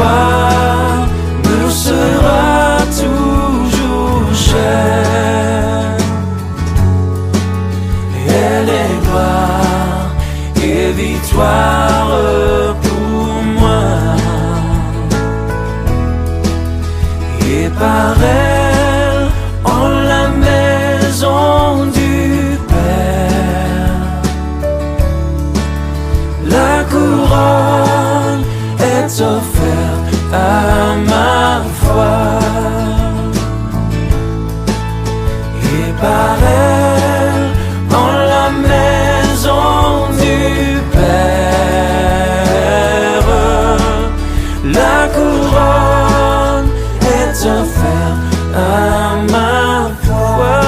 voix me sera toujours chère. Elle est gloire et victoire pour moi. Et par elle, en la maison du Père, la couronne est offerte à ma foi. Et par elle, en la maison du Père, la couronne est offerte à ma foi.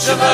Je veux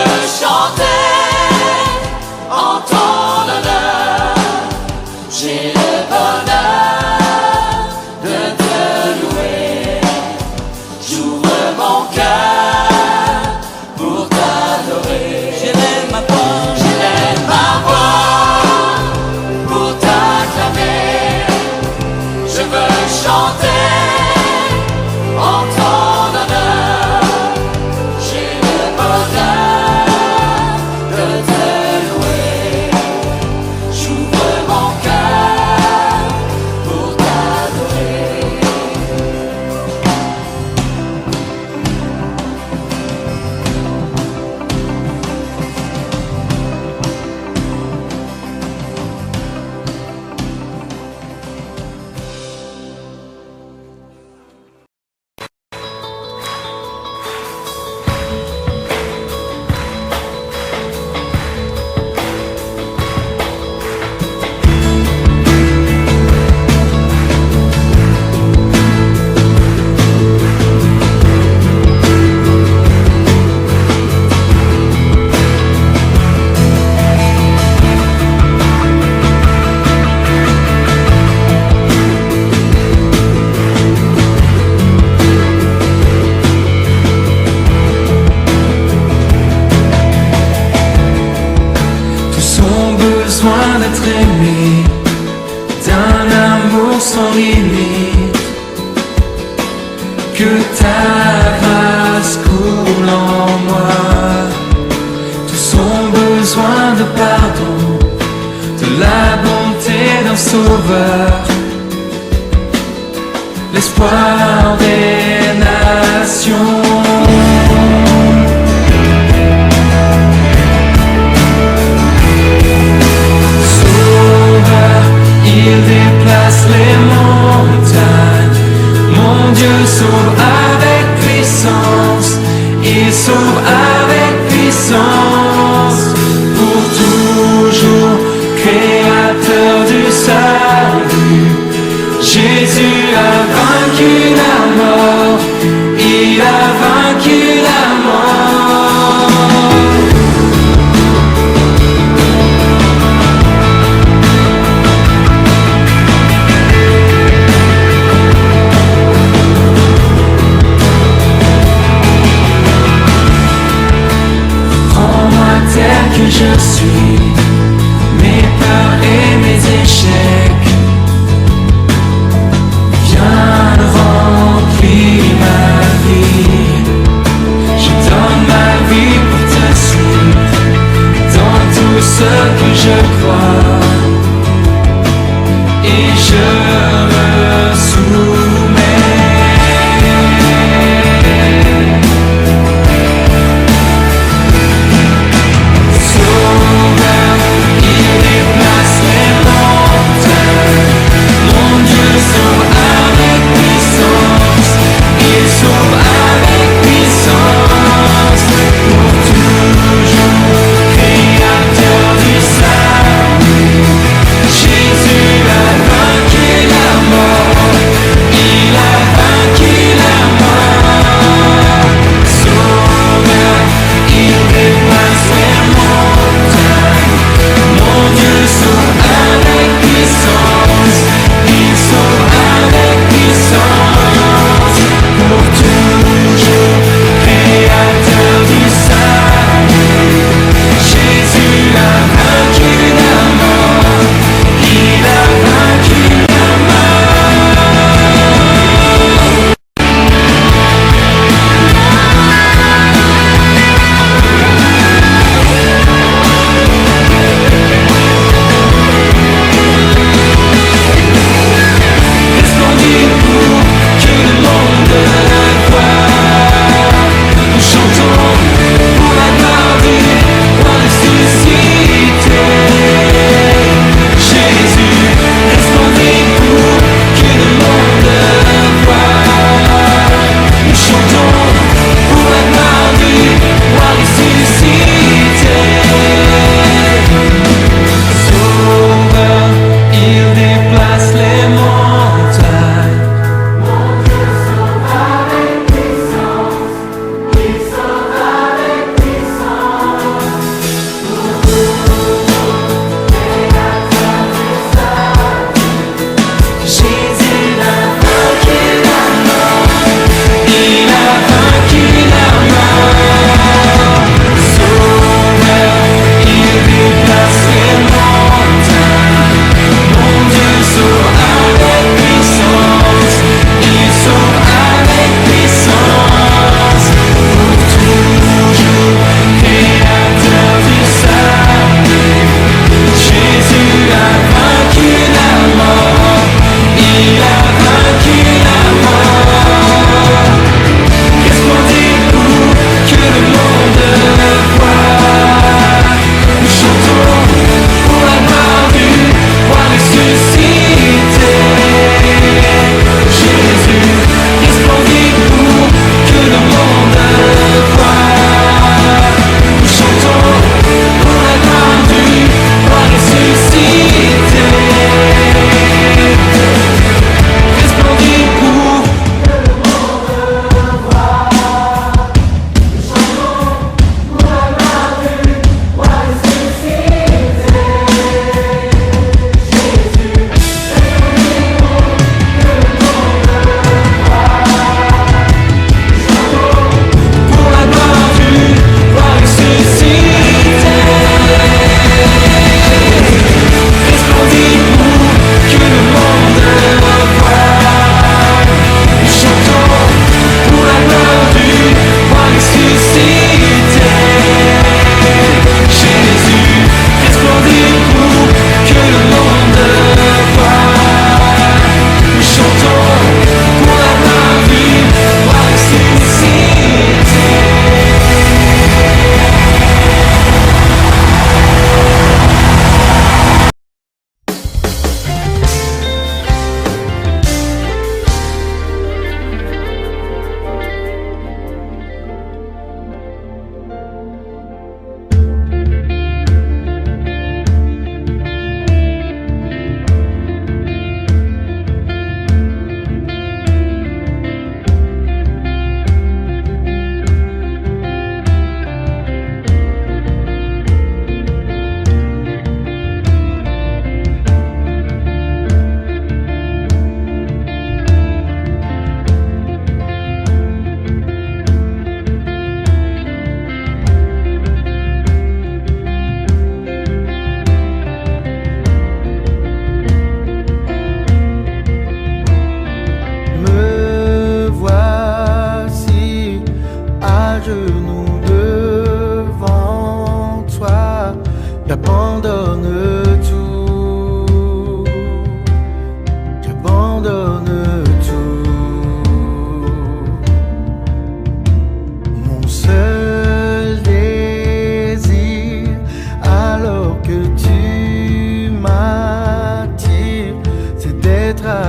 l'espoir des nations. Sauveur, il déplace les montagnes. Mon Dieu sauve avec puissance, il sauve avec puissance. Pour toujours, créateur du salut, Jésus a vaincu la mort, il a vaincu la mort. Prends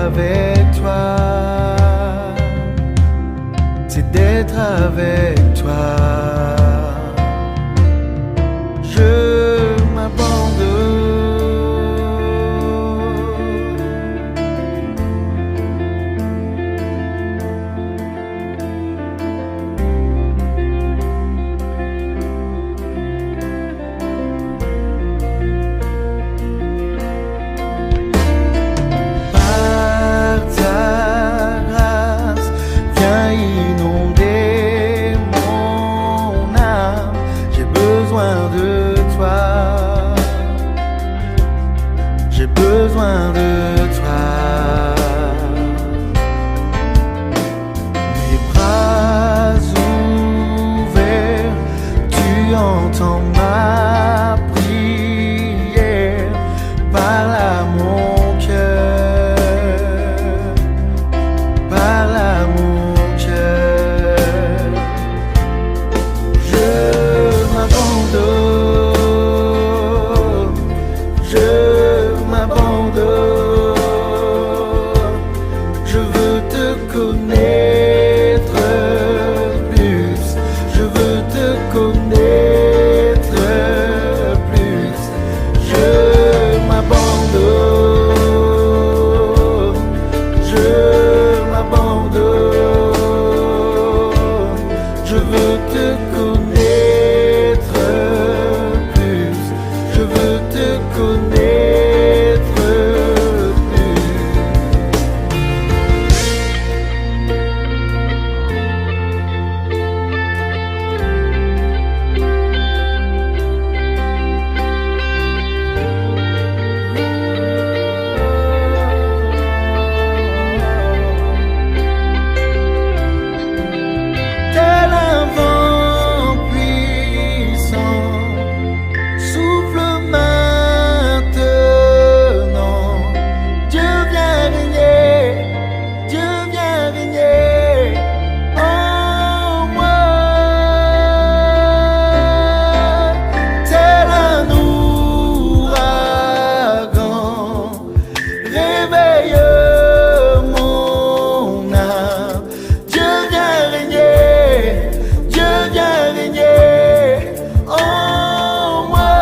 avec toi, c'est d'être avec toi. Je m'abandonne. Par ta grâce, viens inonder mon âme. J'ai besoin de toi. J'ai besoin de toi. Mes bras ouverts, tu entends ma prière. Parle à mon cœur, parle à mon cœur. Je m'abandonne, je veux te connaître plus, je veux te connaître plus. Je m'abandonne, je m'abandonne, je veux te connaître plus, je veux te connaître plus. Tel un vent puissant, souffle maintenant. Dieu vient régner, Dieu vient régner en moi. Tel un ouragan, réveille mon âme. Dieu vient régner, Dieu vient régner en moi.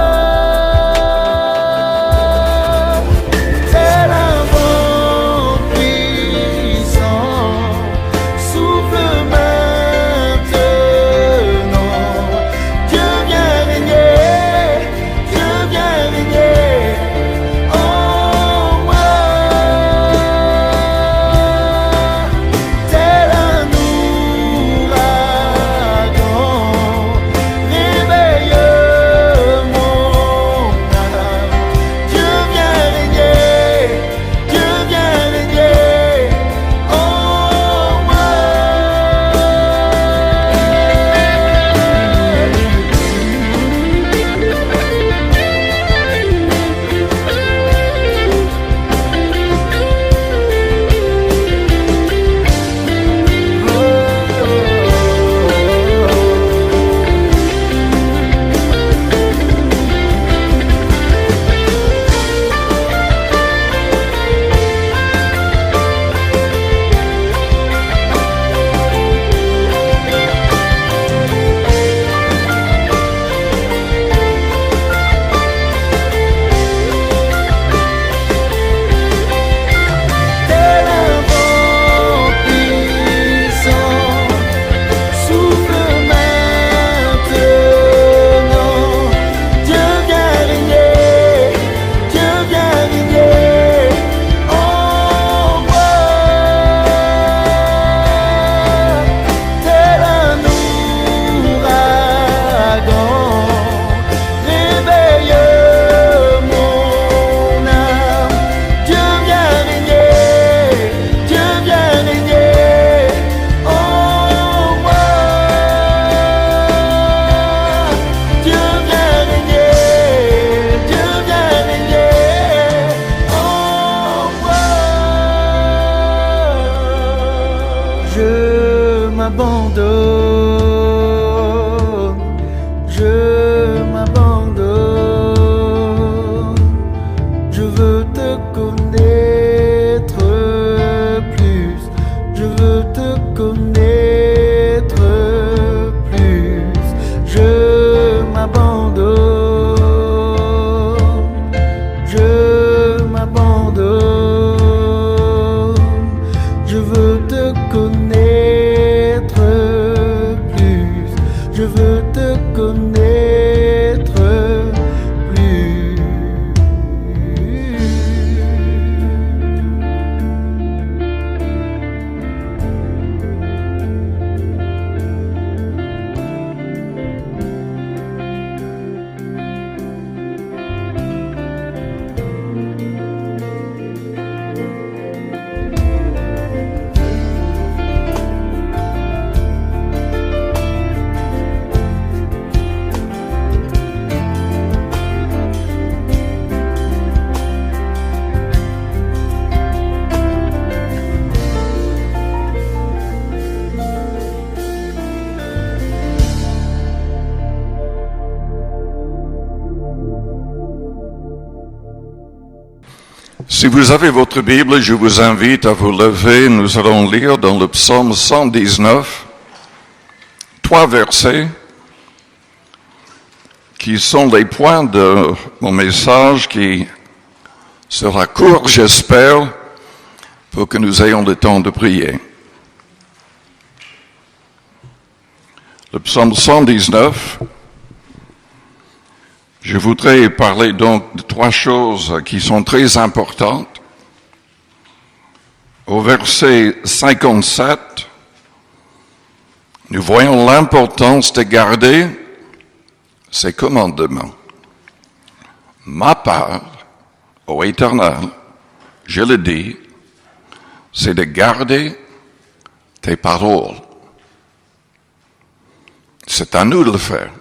Tel un vent puissant, souffle maintenant. Dieu vient régner, Dieu vient régner en moi. Tel un ouragan, réveille mon âme. Dieu vient régner, Dieu vient régner en moi. Tel un vent puissant, souffle maintenant. Dieu vient régner, Dieu vient régner en moi. Tel un ouragan, réveille mon âme. Dieu vient régner, Dieu vient régner en moi. Dieu vient régner, Dieu vient régner en moi. Je m'abandonne, je m'abandonne, je veux te connaître Si vous avez votre Bible, je vous invite à vous lever. Nous allons lire dans le psaume 119, 3 versets qui sont les points de mon message qui sera court, j'espère, pour que nous ayons le temps de prier. Le psaume 119, je voudrais parler donc de 3 choses qui sont très importantes. Au verset 57, nous voyons l'importance de garder ses commandements. Ma part, ô Éternel, je le dis, c'est de garder tes paroles. C'est à nous de le faire.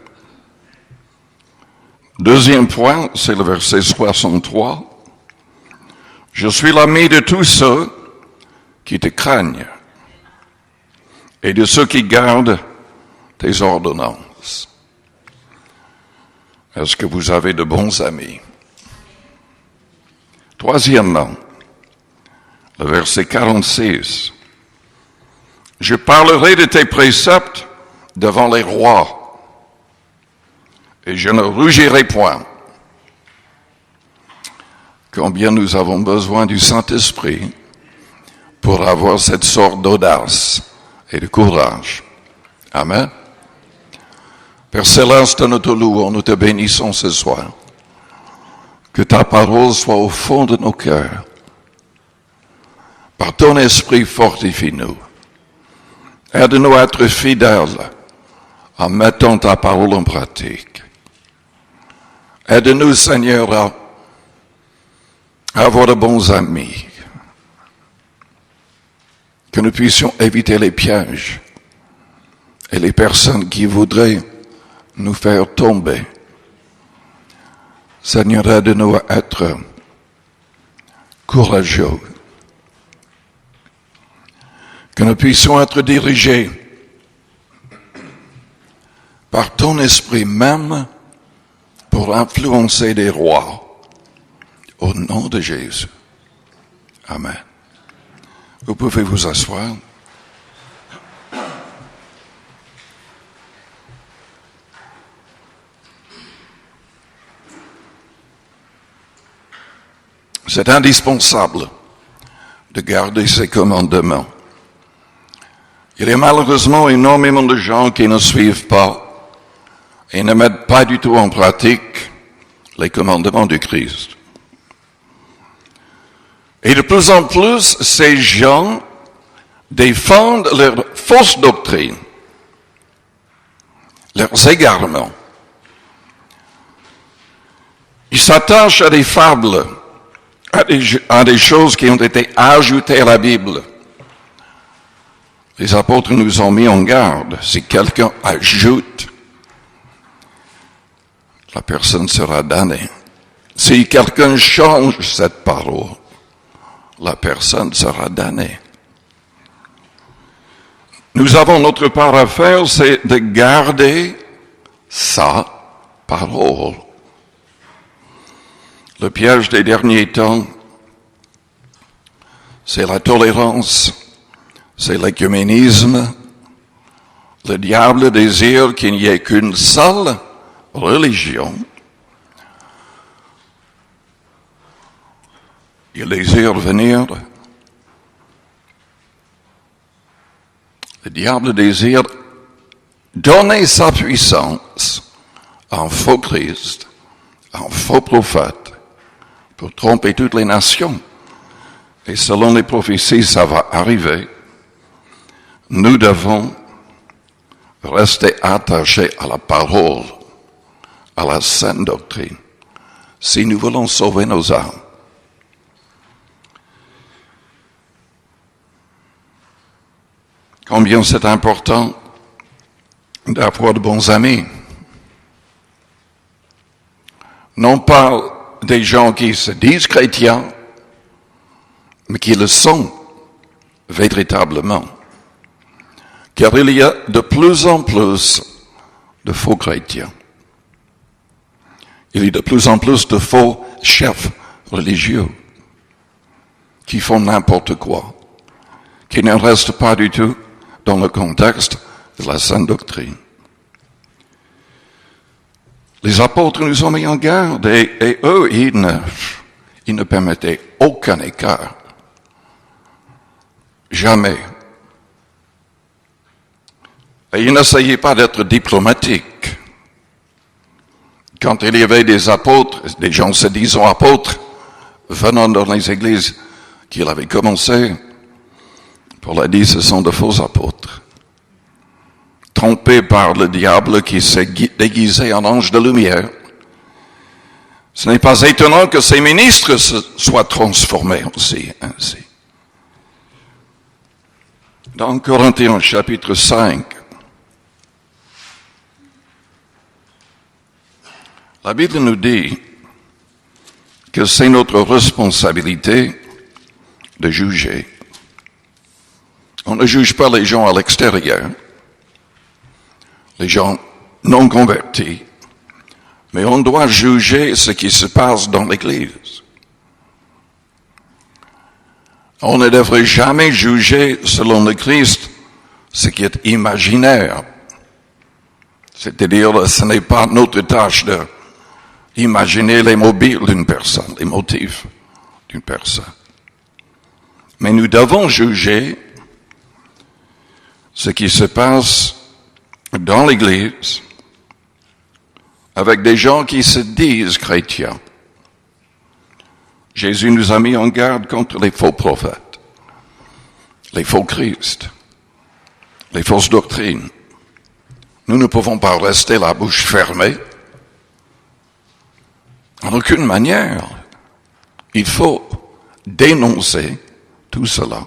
Deuxième point, c'est le verset 63. Je suis l'ami de tous ceux qui te craignent et de ceux qui gardent tes ordonnances. Est-ce que vous avez de bons amis? Troisièmement, le verset 46. Je parlerai de tes préceptes devant les rois, et je ne rougirai point. Combien nous avons besoin du Saint-Esprit pour avoir cette sorte d'audace et de courage. Amen. Père Céleste, nous te louons, nous te bénissons ce soir. Que ta parole soit au fond de nos cœurs. Par ton esprit, fortifie-nous. Aide-nous à être fidèles en mettant ta parole en pratique. Aide-nous, Seigneur, à avoir de bons amis. Que nous puissions éviter les pièges et les personnes qui voudraient nous faire tomber. Seigneur, aide-nous à être courageux. Que nous puissions être dirigés par ton esprit même pour influencer des rois. Au nom de Jésus. Amen. Vous pouvez vous asseoir. C'est indispensable de garder ses commandements. Il y a malheureusement énormément de gens qui ne suivent pas et ne mettent pas du tout en pratique les commandements du Christ. Et de plus en plus, ces gens défendent leurs fausses doctrines, leurs égarements. Ils s'attachent à des fables, à des choses qui ont été ajoutées à la Bible. Les apôtres nous ont mis en garde. Si quelqu'un ajoute, la personne sera damnée. Si quelqu'un change cette parole, la personne sera damnée. Nous avons notre part à faire, c'est de garder sa parole. Le piège des derniers temps, c'est la tolérance, c'est l'écuménisme. Le diable désire qu'il n'y ait qu'une seule religion. Il désire venir. Le diable désire donner sa puissance à un faux Christ, à un faux prophète, pour tromper toutes les nations. Et selon les prophéties, ça va arriver. Nous devons rester attachés à la parole, à la saine doctrine, si nous voulons sauver nos âmes. Combien c'est important d'avoir de bons amis. Non pas des gens qui se disent chrétiens, mais qui le sont véritablement. Car il y a de plus en plus de faux chrétiens. Il y a de plus en plus de faux chefs religieux. qui font n'importe quoi, qui ne restent pas du tout dans le contexte de la sainte doctrine. Les apôtres nous ont mis en garde et eux, ils ne permettaient aucun écart. Jamais. Et ils n'essayaient pas d'être diplomatiques. Quand il y avait des apôtres, des gens se disant apôtres, venant dans les églises qu'il avait commencé, Paul a dit ce sont de faux apôtres, trompés par le diable qui s'est déguisé en ange de lumière. Ce n'est pas étonnant que ces ministres soient transformés aussi ainsi. Dans Corinthiens chapitre 5, la Bible nous dit que c'est notre responsabilité de juger. On ne juge pas les gens à l'extérieur, les gens non convertis, mais on doit juger ce qui se passe dans l'Église. On ne devrait jamais juger selon le Christ ce qui est imaginaire. C'est-à-dire, ce n'est pas notre tâche d'imaginer les mobiles d'une personne, les motifs d'une personne. Mais nous devons juger ce qui se passe dans l'Église avec des gens qui se disent chrétiens. Jésus nous a mis en garde contre les faux prophètes, les faux Christ, les fausses doctrines. Nous ne pouvons pas rester la bouche fermée. En aucune manière. Il faut dénoncer tout cela.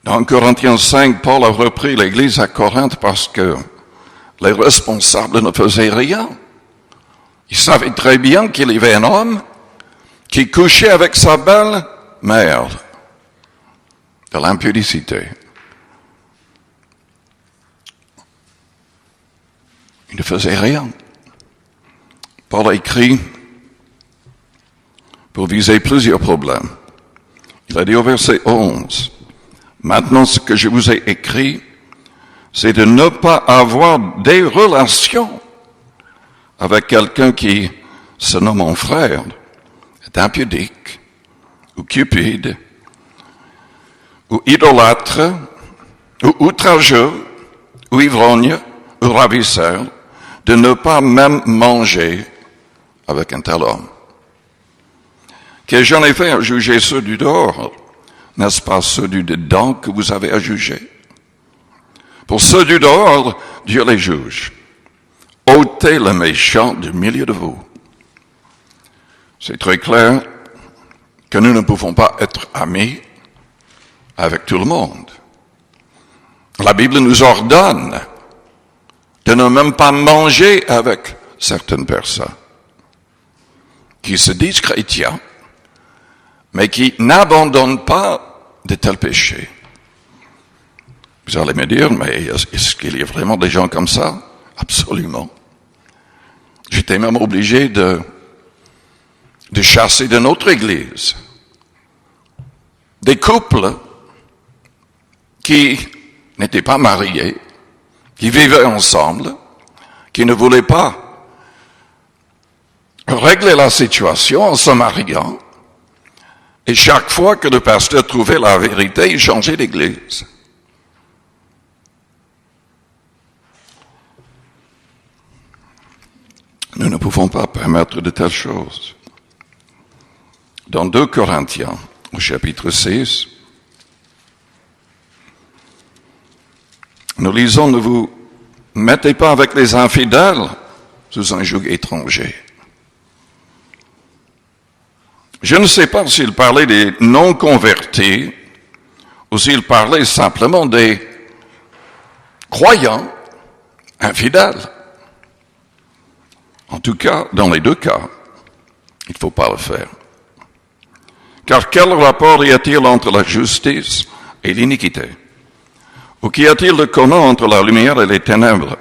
Dans Corinthiens 5, Paul a repris l'église à Corinthe parce que les responsables ne faisaient rien. Ils savaient très bien qu'il y avait un homme qui couchait avec sa belle-mère, de l'impudicité. Ils ne faisaient rien. Paul a écrit pour viser plusieurs problèmes. Il a dit au verset 11, « Maintenant, ce que je vous ai écrit, c'est de ne pas avoir des relations avec quelqu'un qui se nomme mon frère, est impudique, ou cupide, ou idolâtre, ou outrageux, ou ivrogne, ou ravisseur, de ne pas même manger avec un tel homme. Qu'ai-je en effet à juger ceux du dehors? N'est-ce pas ceux du dedans que vous avez à juger? Pour ceux du dehors, Dieu les juge. Ôtez le méchant du milieu de vous. C'est très clair que nous ne pouvons pas être amis avec tout le monde. La Bible nous ordonne de ne même pas manger avec certaines personnes qui se disent chrétiens, mais qui n'abandonnent pas de tels péchés. Vous allez me dire, mais est-ce qu'il y a vraiment des gens comme ça? Absolument. J'étais même obligé de chasser de notre église des couples qui n'étaient pas mariés, qui vivaient ensemble, qui ne voulaient pas régler la situation en se mariant, et chaque fois que le pasteur trouvait la vérité, il changeait d'église. Nous ne pouvons pas permettre de telles choses. Dans 2 Corinthiens, au chapitre 6, nous lisons, ne vous mettez pas avec les infidèles sous un joug étranger. Je ne sais pas s'il parlait des non-convertis ou s'il parlait simplement des croyants infidèles. En tout cas, dans les deux cas, il ne faut pas le faire. Car quel rapport y a-t-il entre la justice et l'iniquité? Ou qu'y a-t-il de commun entre la lumière et les ténèbres?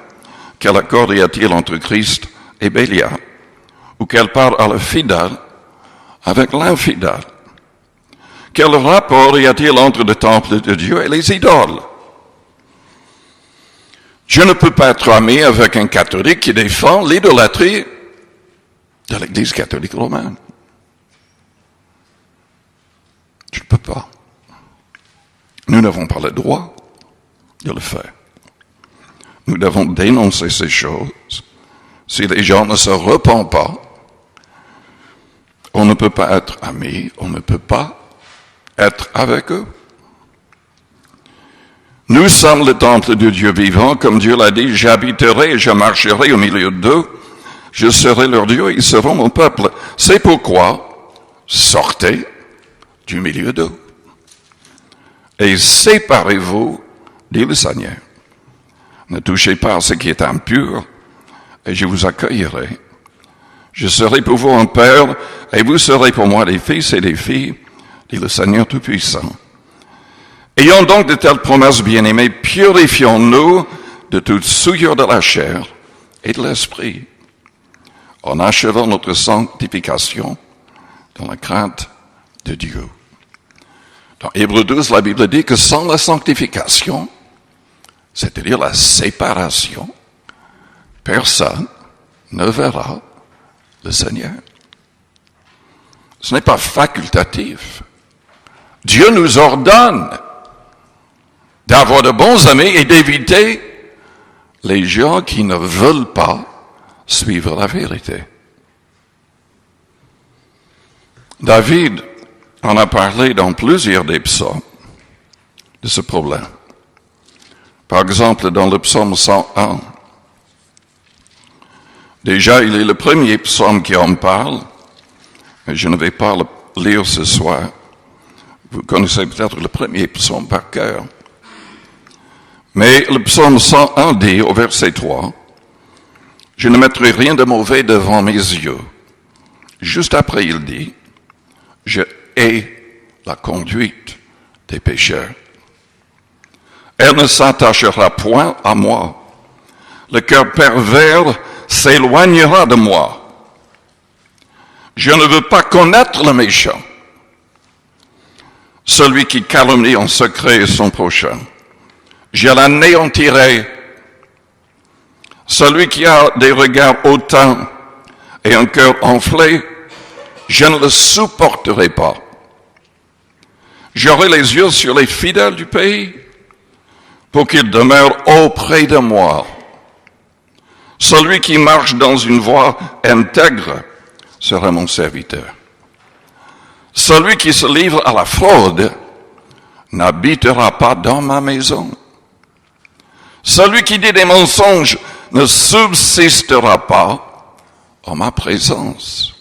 Quel accord y a-t-il entre Christ et Bélial? Ou quelle part a le fidèle avec l'infidèle? Quel rapport y a-t-il entre le temple de Dieu et les idoles? Je ne peux pas être ami avec un catholique qui défend l'idolâtrie de l'Église catholique romaine. Je ne peux pas. Nous n'avons pas le droit de le faire. Nous devons dénoncer ces choses. Si les gens ne se repentent pas, on ne peut pas être amis, on ne peut pas être avec eux. Nous sommes le temple de Dieu vivant, comme Dieu l'a dit, j'habiterai et je marcherai au milieu d'eux, je serai leur Dieu et ils seront mon peuple. C'est pourquoi, sortez du milieu d'eux et séparez-vous, dit le Seigneur. Ne touchez pas à ce qui est impur et je vous accueillerai. Je serai pour vous un père et vous serez pour moi des fils et des filles, dit le Seigneur Tout-Puissant. Ayons donc de telles promesses, bien-aimés, purifions-nous de toute souillure de la chair et de l'esprit, en achevant notre sanctification dans la crainte de Dieu. Dans Hébreux 12, la Bible dit que sans la sanctification, c'est-à-dire la séparation, personne ne verra le Seigneur. Ce n'est pas facultatif. Dieu nous ordonne d'avoir de bons amis et d'éviter les gens qui ne veulent pas suivre la vérité. David en a parlé dans plusieurs des psaumes de ce problème. Par exemple, dans le psaume 101, déjà il est le premier psaume qui en parle, mais je ne vais pas le lire ce soir. Vous connaissez peut-être le premier psaume par cœur. Mais le psaume 101 dit au verset 3, « Je ne mettrai rien de mauvais devant mes yeux. » Juste après, il dit, « Je hais la conduite des pécheurs. Elle ne s'attachera point à moi. Le cœur pervers s'éloignera de moi. Je ne veux pas connaître le méchant, celui qui calomnie en secret son prochain. Je l'anéantirai. Celui qui a des regards hautains et un cœur enflé, je ne le supporterai pas. J'aurai les yeux sur les fidèles du pays pour qu'ils demeurent auprès de moi. Celui qui marche dans une voie intègre sera mon serviteur. Celui qui se livre à la fraude n'habitera pas dans ma maison. Celui qui dit des mensonges ne subsistera pas en ma présence.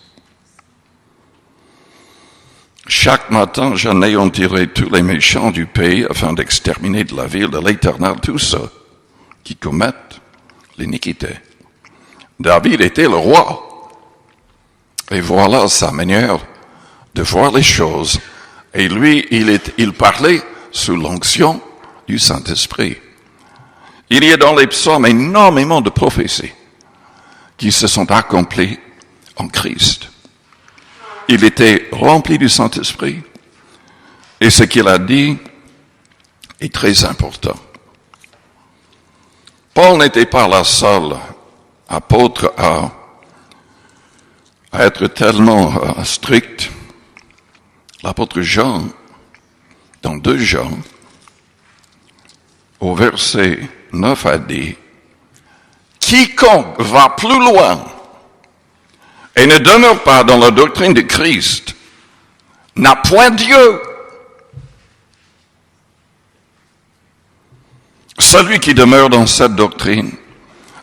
Chaque matin, j'anéantirai tous les méchants du pays afin d'exterminer de la ville de l'Éternel tous ceux qui commettent l'iniquité. David était le roi. Et voilà sa manière de voir les choses. Et lui, il parlait sous l'onction du Saint-Esprit. Il y a dans les psaumes énormément de prophéties qui se sont accomplies en Christ. Il était rempli du Saint-Esprit et ce qu'il a dit est très important. Paul n'était pas la seule apôtre à être tellement strict. L'apôtre Jean, dans 2 Jean, au verset 9 a dit, « Quiconque va plus loin et ne demeure pas dans la doctrine de Christ n'a point Dieu. Celui qui demeure dans cette doctrine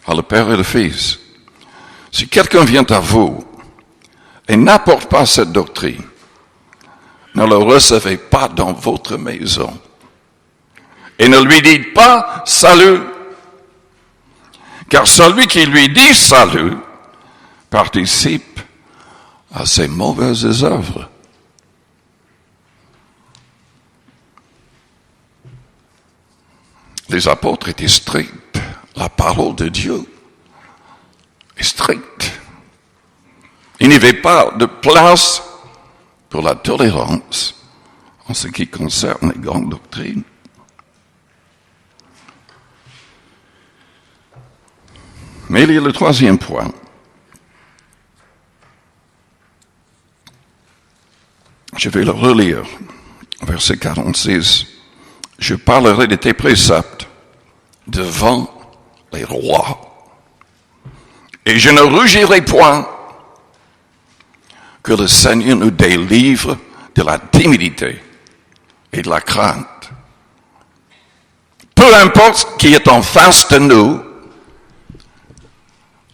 a le Père et le Fils. Si quelqu'un vient à vous et n'apporte pas cette doctrine, ne le recevez pas dans votre maison. Et ne lui dites pas salut, car celui qui lui dit salut participe à ses mauvaises œuvres. Les apôtres étaient stricts. La parole de Dieu est stricte. Il n'y avait pas de place pour la tolérance en ce qui concerne les grandes doctrines. Mais il y a le troisième point. Je vais le relire, verset 46. Je parlerai de tes préceptes devant les rois. Et je ne rougirai point que le Seigneur nous délivre de la timidité et de la crainte. Peu importe qui est en face de nous,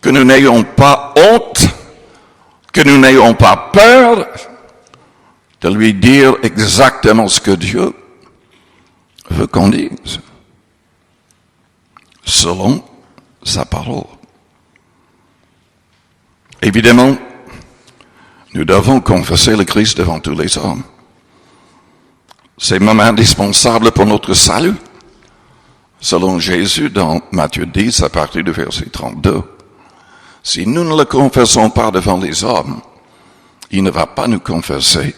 que nous n'ayons pas honte, que nous n'ayons pas peur de lui dire exactement ce que Dieu veut qu'on dise, selon sa parole. Évidemment, nous devons confesser le Christ devant tous les hommes. C'est même indispensable pour notre salut, selon Jésus dans Matthieu 10 à partir du verset 32. Si nous ne le confessons pas devant les hommes, il ne va pas nous confesser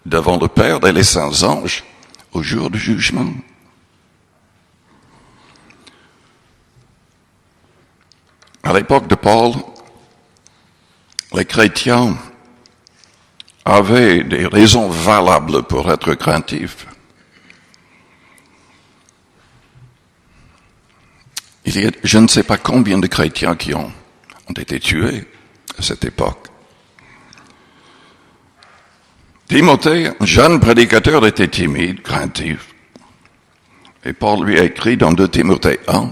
devant le Père et les saints anges au jour du jugement. À l'époque de Paul, les chrétiens avaient des raisons valables pour être craintifs. Il y a, je ne sais pas combien de chrétiens qui ont été tués à cette époque. Timothée, un jeune prédicateur, était timide, craintif. Et Paul lui a écrit dans 2 Timothée 1,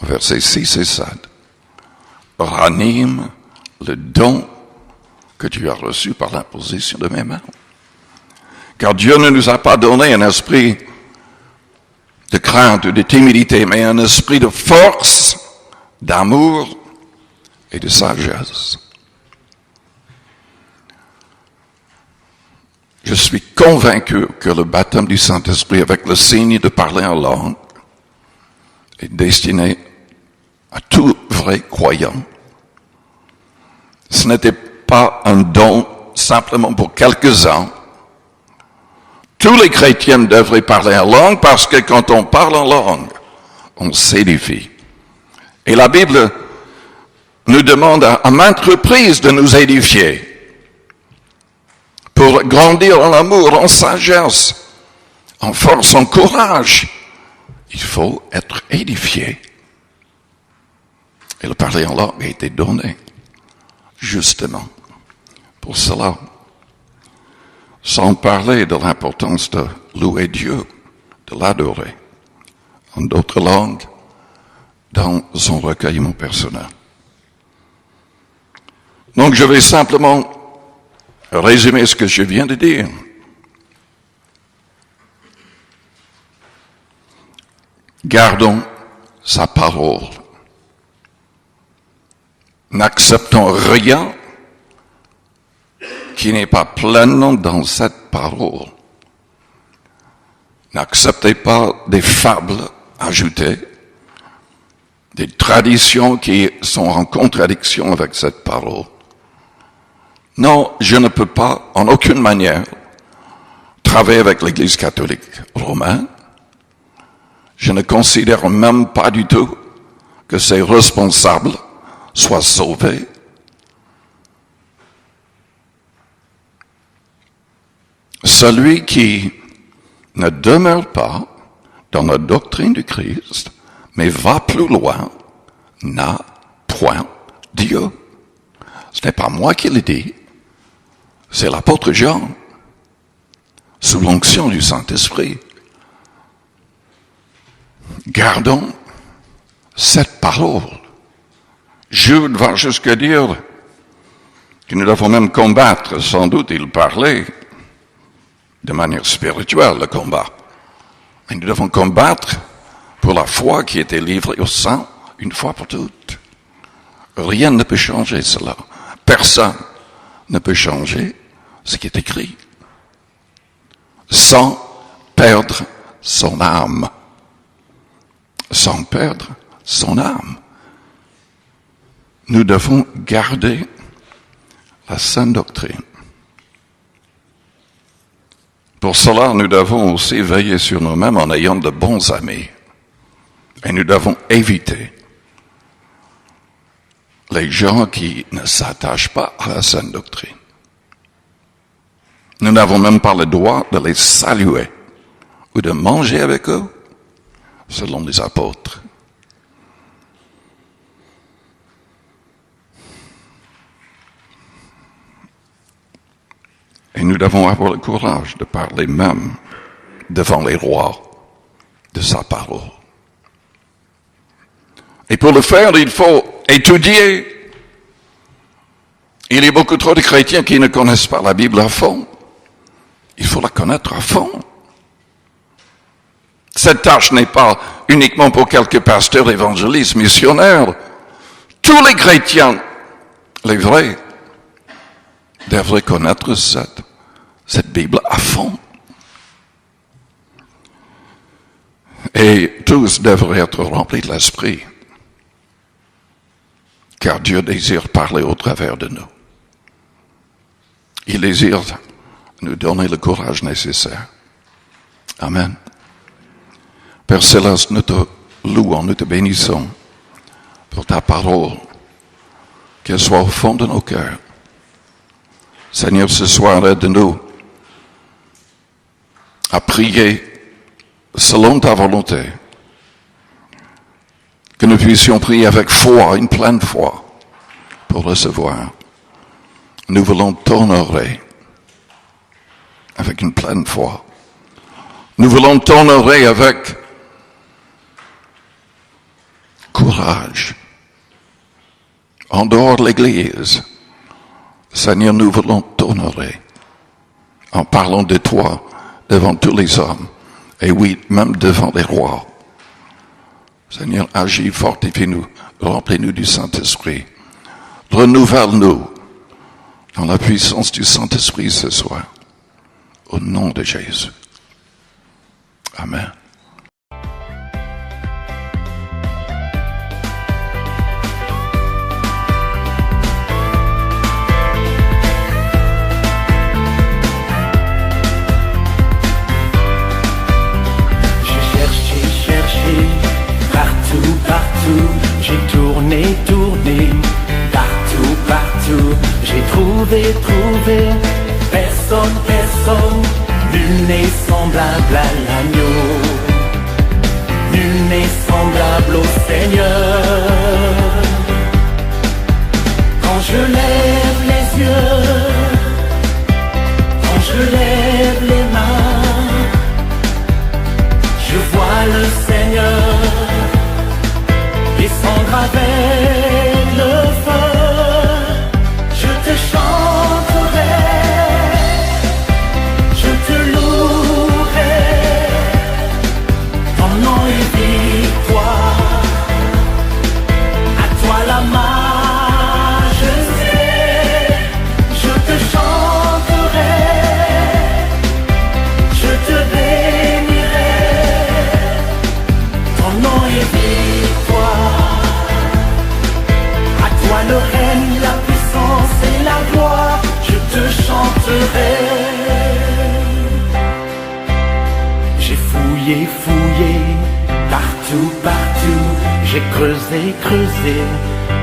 versets 6 et 7, « Ranime le don que tu as reçu par l'imposition de mes mains. Car Dieu ne nous a pas donné un esprit de crainte ou de timidité, mais un esprit de force, d'amour et de sagesse. » Je suis convaincu que le baptême du Saint-Esprit avec le signe de parler en langue est destiné à tout vrai croyant. Ce n'était pas un don simplement pour quelques-uns. Tous les chrétiens devraient parler en langue parce que quand on parle en langue, on s'édifie. Et la Bible nous demande à maintes reprises de nous édifier pour grandir en amour, en sagesse, en force, en courage. Il faut être édifié. Et le parler en langue a été donné, justement, pour cela. Sans parler de l'importance de louer Dieu, de l'adorer, en d'autres langues, dans son recueillement personnel. Donc je vais simplement résumer ce que je viens de dire. Gardons sa parole. N'acceptons rien qui n'est pas pleinement dans cette parole. N'acceptez pas des fables ajoutées, des traditions qui sont en contradiction avec cette parole. Non, je ne peux pas, en aucune manière, travailler avec l'Église catholique romaine. Je ne considère même pas du tout que ses responsables soient sauvés. Celui qui ne demeure pas dans la doctrine du Christ, mais va plus loin, n'a point Dieu. Ce n'est pas moi qui le dis, c'est l'apôtre Jean, sous l'onction du Saint-Esprit. Gardons cette parole. Jude va jusqu'à dire que nous devons même combattre, sans doute il parlait de manière spirituelle le combat. Mais nous devons combattre pour la foi qui était livrée au sang une fois pour toutes. Rien ne peut changer cela. Personne ne peut changer ce qui est écrit sans perdre son âme. Sans perdre son âme. Nous devons garder la sainte doctrine. Pour cela, nous devons aussi veiller sur nous-mêmes en ayant de bons amis. Et nous devons éviter les gens qui ne s'attachent pas à la saine doctrine. Nous n'avons même pas le droit de les saluer ou de manger avec eux, selon les apôtres. Et nous devons avoir le courage de parler même devant les rois de sa parole. Et pour le faire, il faut étudier. Il y a beaucoup trop de chrétiens qui ne connaissent pas la Bible à fond. Il faut la connaître à fond. Cette tâche n'est pas uniquement pour quelques pasteurs, évangélistes, missionnaires. Tous les chrétiens, les vrais, devraient connaître cette Bible à fond. Et tous devraient être remplis de l'Esprit. Car Dieu désire parler au travers de nous. Il désire nous donner le courage nécessaire. Amen. Père Céleste, nous te louons, nous te bénissons pour ta parole, qu'elle soit au fond de nos cœurs. Seigneur, ce soir, aide-nous à prier selon ta volonté. Que nous puissions prier avec foi, une pleine foi, pour recevoir. Nous voulons t'honorer avec une pleine foi. Nous voulons t'honorer avec courage. En dehors de l'Église, Seigneur, nous voulons t'honorer en parlant de toi devant tous les hommes. Et oui, même devant les rois. Seigneur, agis, fortifie-nous, remplis-nous du Saint-Esprit. Renouvelle-nous dans la puissance du Saint-Esprit ce soir. Au nom de Jésus. Amen. J'ai tourné, partout, j'ai trouvé, personne, nul n'est semblable à l'agneau, nul n'est semblable au Seigneur. Quand je lève les yeux, quand je lève les mains, je vois le Seigneur descendre avec le feu. Je te chanterai, je te louerai, ton nom est victoire, à toi la majesté. Je te chanterai, je te bénirai, ton nom est victoire. Le règne, la puissance et la gloire, je te chanterai. J'ai fouillé, partout, j'ai creusé,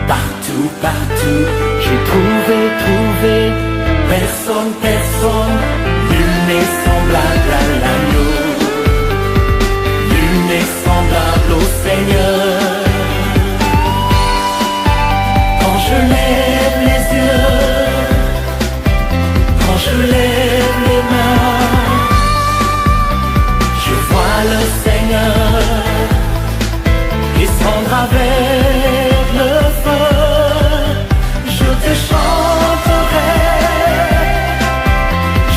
partout, j'ai trouvé, personne, nul n'est semblable à l'agneau, nul n'est semblable au Seigneur. Je lève les yeux, quand je lève les mains, je vois le Seigneur descendre avec le feu. Je te chanterai,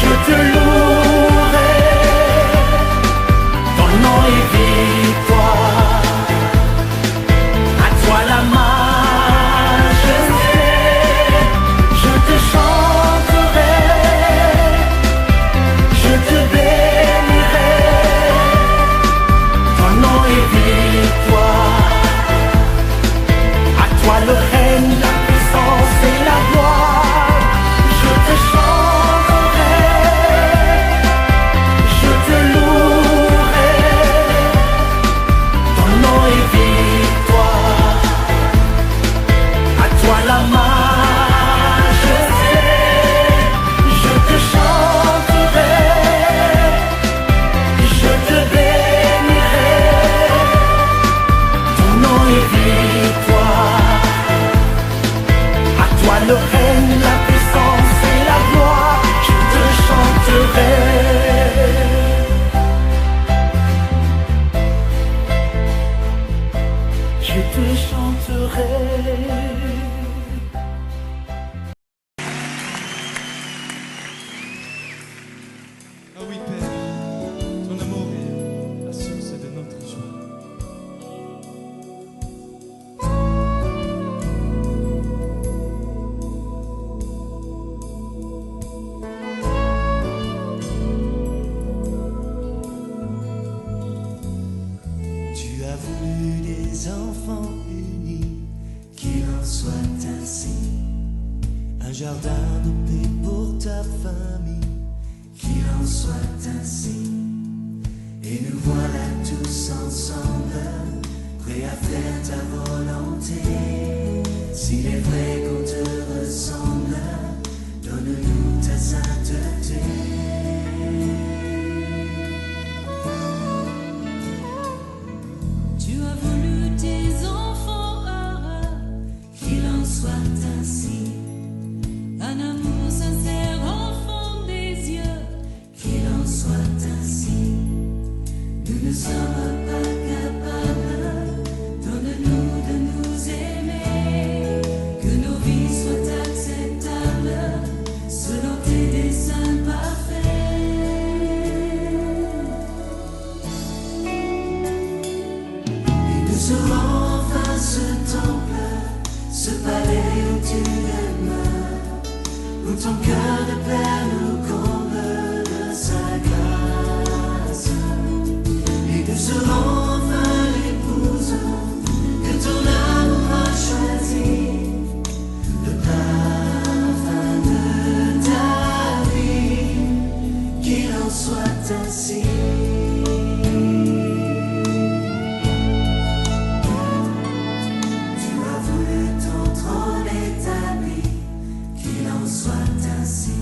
je te louerai, enfants unis. Qu'il en soit ainsi. Un jardin de paix pour ta famille. Qu'il en soit ainsi. Et nous voilà tous ensemble, prêts à faire ta volonté. S'il est vrai qu'on te ressemble, donne-nous ta sainteté. Tu as voulu tes enfants heureux, Qu'il en soit ainsi. un amour sincère au fond des yeux. Qu'il en soit ainsi. Nous ne sommes pas capables, donne-nous de nous aimer. Que nos vies soient acceptables, selon tes desseins parfaits. Et nous serons enfin ce temple, ce palais où tu demeures, où ton cœur de Père nous comble de sa grâce. Et nous serons enfin l'épouse que ton amour a choisi, le parfum de ta vie. Qu'il en soit ainsi. Tu as voulu ton trône établi. Qu'il en soit ainsi.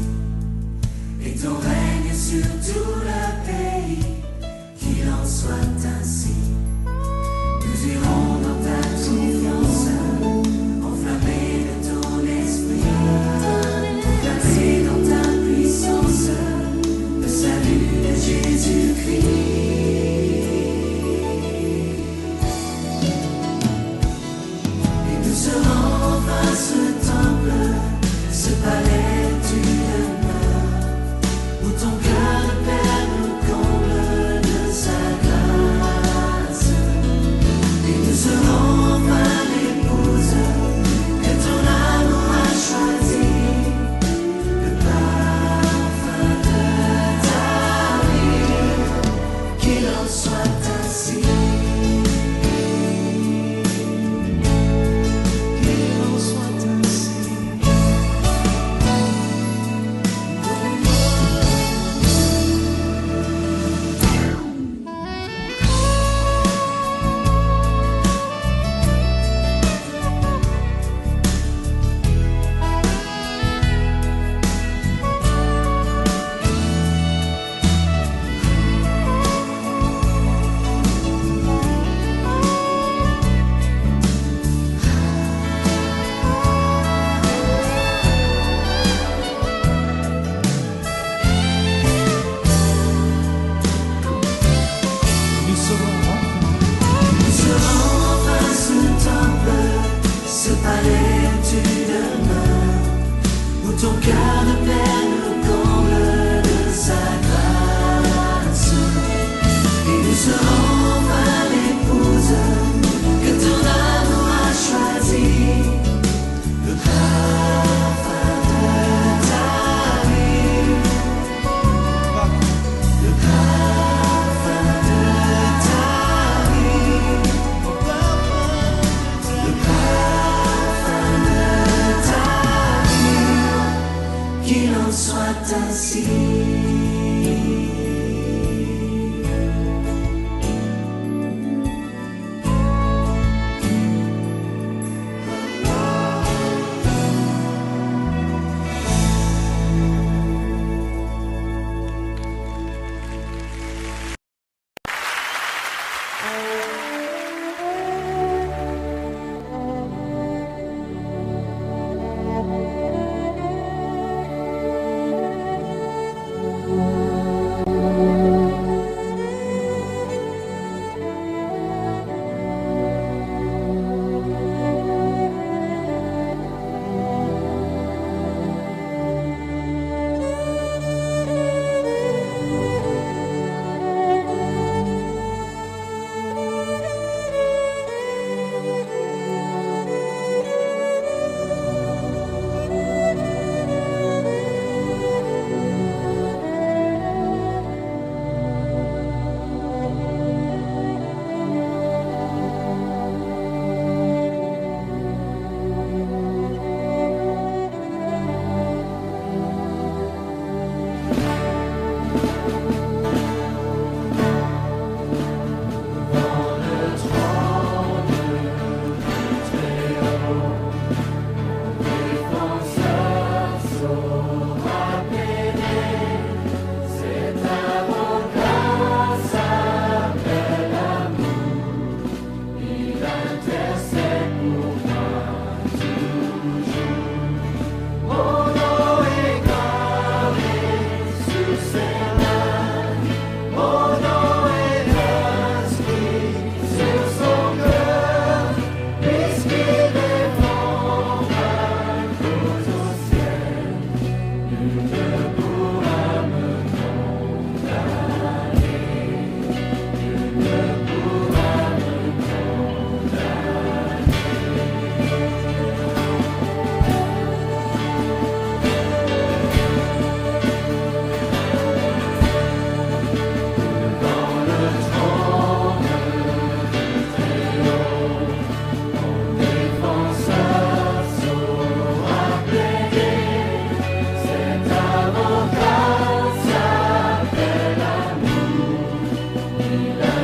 la